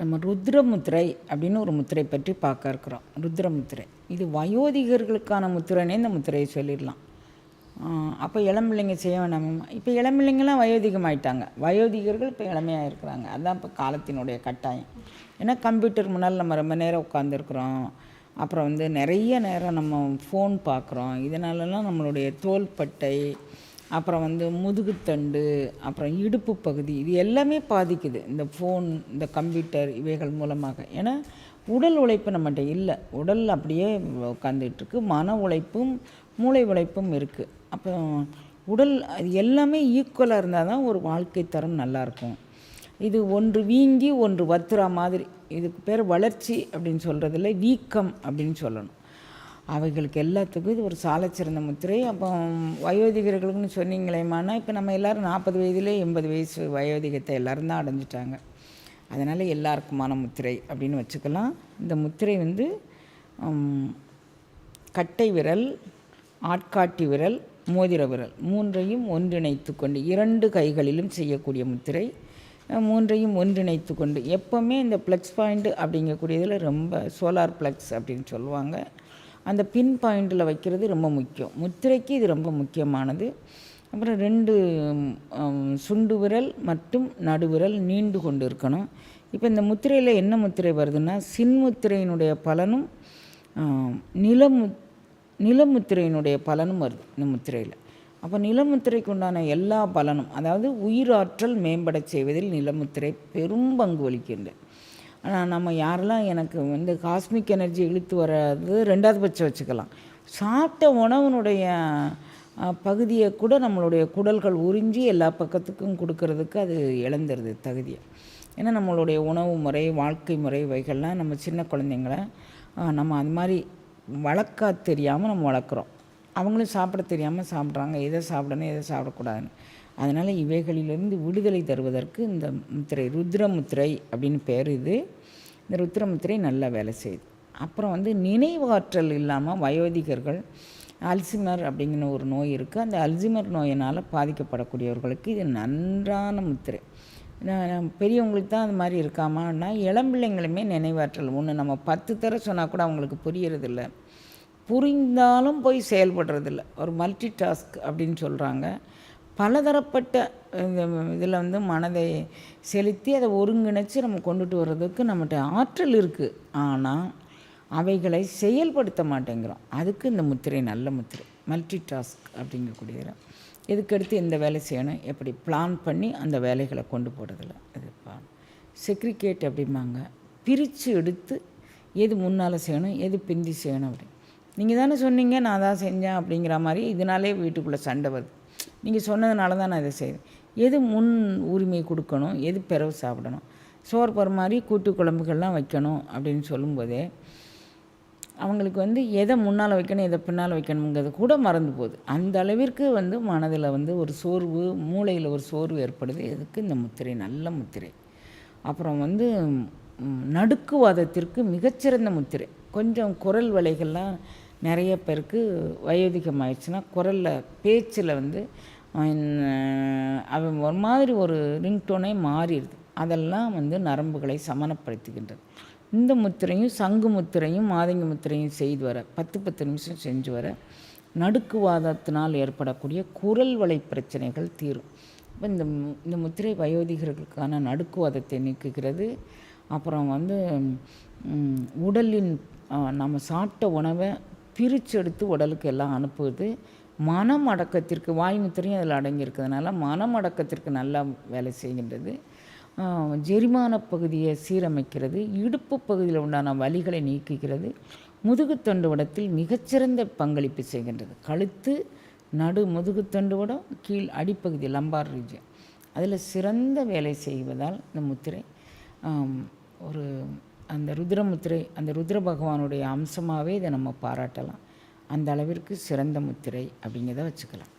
நம்ம ருத்ரமுத்திரை அப்படின்னு ஒரு முத்திரை பற்றி பார்க்க இருக்கிறோம். ருத்ரமுத்திரை இது வயோதிகர்களுக்கான முத்திரைன்னே இந்த முத்திரையை சொல்லிடலாம். அப்போ இளம்பிள்ளைங்க செய்ய வேண்டாம். இப்போ இளம்பிள்ளைங்கள்லாம் வயோதிகமாயிட்டாங்க, வயோதிகர்கள் இப்போ இளமையாக இருக்கிறாங்க. அதுதான் இப்போ காலத்தினுடைய கட்டாயம். ஏன்னா கம்ப்யூட்டர் முன்னால் நம்ம ரொம்ப நேரம் உட்காந்துருக்குறோம், அப்புறம் நிறைய நேரம் நம்ம ஃபோன் பார்க்குறோம். இதனாலலாம் நம்மளுடைய தோள்பட்டை, அப்புறம் முதுகுத்தண்டு, அப்புறம் இடுப்பு பகுதி, இது எல்லாமே பாதிக்குது இந்த ஃபோன், இந்த கம்ப்யூட்டர் இவைகள் மூலமாக. ஏன்னா உடல் உழைப்பு நம்மகிட்ட இல்லை, உடல் அப்படியே உட்காந்துட்டுருக்கு. மன உழைப்பும் மூளை உழைப்பும் இருக்குது. அப்போ உடல் அது எல்லாமே ஈக்குவலாக இருந்தால் தான் ஒரு வாழ்க்கை தரம் நல்லாயிருக்கும். இது ஒன்று வீங்கி ஒன்று வத்துறா மாதிரி. இதுக்கு பேர் வளர்ச்சி அப்படின்னு சொல்கிறதில்ல, வீக்கம் அப்படின்னு சொல்லணும். அவைகளுக்கு எல்லாத்துக்கும் இது ஒரு சாலச்சிறந்த முத்திரை. அப்போ வயோதிகர்களுக்குன்னு சொன்னீங்களேம்மானா, இப்போ நம்ம எல்லோரும் 40 வயதிலே 80 வயசு வயோதிகத்தை எல்லோரும் தான் அடைஞ்சிட்டாங்க. அதனால் எல்லாருக்குமான முத்திரை அப்படின்னு வச்சுக்கலாம். இந்த முத்திரை கட்டை விரல், ஆட்காட்டி விரல், மோதிர விரல் மூன்றையும் ஒன்றிணைத்து கொண்டு 2 கைகளிலும் செய்யக்கூடிய முத்திரை. மூன்றையும் ஒன்றிணைத்து கொண்டு எப்போவுமே இந்த ப்ளக்ஸ் பாயிண்ட் அப்படிங்கக்கூடியதில் ரொம்ப சோலார் ப்ளக்ஸ் அப்படின்னு சொல்லுவாங்க, அந்த பின் பாயிண்டில் வைக்கிறது ரொம்ப முக்கியம். முத்திரைக்கு இது ரொம்ப முக்கியமானது. அப்புறம் 2 சுண்டு விரல் மற்றும் நடுவிரல் நீண்டு கொண்டு இருக்கணும். இப்போ இந்த முத்திரையில் என்ன முத்திரை வருதுன்னா, சின்முத்திரையினுடைய பலனும் நிலமுத்திரையினுடைய பலனும் வருது இந்த முத்திரையில். அப்போ நிலமுத்திரைக்கு உண்டான எல்லா பலனும், அதாவது உயிராற்றல் மேம்பட செய்வதில் நிலமுத்திரை பெரும் பங்கு வகிக்கின்றது. ஆனால் நம்ம யாரெல்லாம் எனக்கு காஸ்மிக் எனர்ஜி இழுத்து வர்றது 2வது பட்சம் வச்சுக்கலாம். சாப்பிட்ட உணவுனுடைய பகுதியை கூட நம்மளுடைய குடல்கள் உறிஞ்சி எல்லா பக்கத்துக்கும் கொடுக்கறதுக்கு அது இழந்துருது தகுதியை. ஏன்னா நம்மளுடைய உணவு முறை, வாழ்க்கை முறை இவைகள்லாம் நம்ம சின்ன குழந்தைங்கள நம்ம அது மாதிரி வளர்க்க தெரியாமல் நம்ம வளர்க்குறோம். அவங்களும் சாப்பிட தெரியாமல் சாப்பிட்றாங்க, எதை சாப்பிடணும் எதை சாப்பிடக்கூடாதுன்னு. அதனால் இவைகளிலிருந்து விடுதலை தருவதற்கு இந்த முத்திரை ருத்ரமுத்திரை அப்படின்னு பேர். இந்த ருத்ரமுத்திரை நல்லா வேலை செய்யுது. அப்புறம் நினைவாற்றல் இல்லாமல் வயோதிகர்கள், அல்சிமர் அப்படிங்கிற ஒரு நோய் இருக்குது. அந்த அல்சிமர் நோயினால் பாதிக்கப்படக்கூடியவர்களுக்கு இது நன்றான முத்திரை. பெரியவங்களுக்கு தான் அது மாதிரி இருக்காமான்னா, இளம்பிள்ளைங்களுமே நினைவாற்றல் ஒன்று நம்ம 10 தர சொன்னால் கூட அவங்களுக்கு புரியறதில்ல, புரிந்தாலும் போய் செயல்படுறதில்ல. ஒரு மல்டி டாஸ்க் அப்படின்னு சொல்கிறாங்க. பலதரப்பட்ட இதில் மனதை செலுத்தி அதை ஒருங்கிணைச்சி நம்ம கொண்டுட்டு வர்றதுக்கு நம்மகிட்ட ஆற்றல் இருக்குது. ஆனால் அவைகளை செயல்படுத்த மாட்டேங்கிறோம். அதுக்கு இந்த முத்திரை நல்ல முத்திரை, மல்டி டாஸ்க் அப்படிங்கக்கூடியதில். எதுக்கடுத்து எந்த வேலை செய்யணும், எப்படி பிளான் பண்ணி அந்த வேலைகளை கொண்டு போடுறதில்ல. இது செக்ரிகேட் அப்படிம்பாங்க, பிரித்து எடுத்து எது முன்னால் செய்யணும் எது பிந்தி செய்யணும் அப்படி. நீங்கள் தானே சொன்னீங்க நான் தான் செஞ்சேன் அப்படிங்கிற மாதிரி இதனாலே வீட்டுக்குள்ளே சண்டை வருது. நீங்கள் சொன்னதுனால தான் நான் இதை செய்வேன். எது முன் உரிமை கொடுக்கணும், எது பிறகு சாப்பிடணும், சோறு பரிமாறி கூட்டு குழம்புகள்லாம் வைக்கணும் அப்படின்னு சொல்லும்போதே அவங்களுக்கு எதை முன்னால் வைக்கணும் எதை பின்னால் வைக்கணுங்கிறது கூட மறந்து போகுது. அந்த அளவிற்கு மனதில் ஒரு சோர்வு, மூளையில் ஒரு சோர்வு ஏற்படுது. எதுக்கு இந்த முத்திரை நல்ல முத்திரை. அப்புறம் நடுக்குவாதத்திற்கு மிகச்சிறந்த முத்திரை. கொஞ்சம் குரல் வலைகள்லாம் நிறைய பேருக்கு வயோதிகம் ஆயிடுச்சுன்னா குரலில் பேச்சில் அவன் ஒரு மாதிரி ஒரு ரிங்டோனே மாறிடுது. அதெல்லாம் நரம்புகளை சமனப்படுத்துகின்றது. இந்த முத்திரையும் சங்கு முத்திரையும் மாதங்கி முத்திரையும் செய்து வர 10 நிமிஷம் செஞ்சு வர நடுக்குவாதத்தினால் ஏற்படக்கூடிய குரல் வலை பிரச்சனைகள் தீரும். இப்போ இந்த முத்திரை வயோதிகர்களுக்கான நடுக்குவாதத்தை நீக்குகிறது. அப்புறம் உடலின் நம்ம சாப்பிட்ட உணவை பிரித்து எடுத்து உடலுக்கு எல்லாம் அனுப்புவது. மனம் அடக்கத்திற்கு, வாய் முத்திரையும் அதில் அடங்கியிருக்கிறதுனால மனம் அடக்கத்திற்கு நல்லா வேலை செய்கின்றது. ஜெரிமான பகுதியை சீரமைக்கிறது. இடுப்பு பகுதியில் உண்டான வலிகளை நீக்குகிறது. முதுகுத்தண்டு வடத்தில் மிகச்சிறந்த பங்களிப்பு செய்கின்றது. கழுத்து, நடு முதுகுத்தண்டு வடம், கீழ் அடிப்பகுதி லம்பார் ரீஜன், அதில் சிறந்த வேலை செய்வதால் இந்த முத்திரை அந்த ருத்ரமுத்திரை, அந்த ருத்ர பகவானுடைய அம்சமாகவே இதை நம்ம பாராட்டலாம். அந்த அளவிற்கு சிறந்த முத்திரை அப்படிங்கிறத வச்சுக்கலாம்.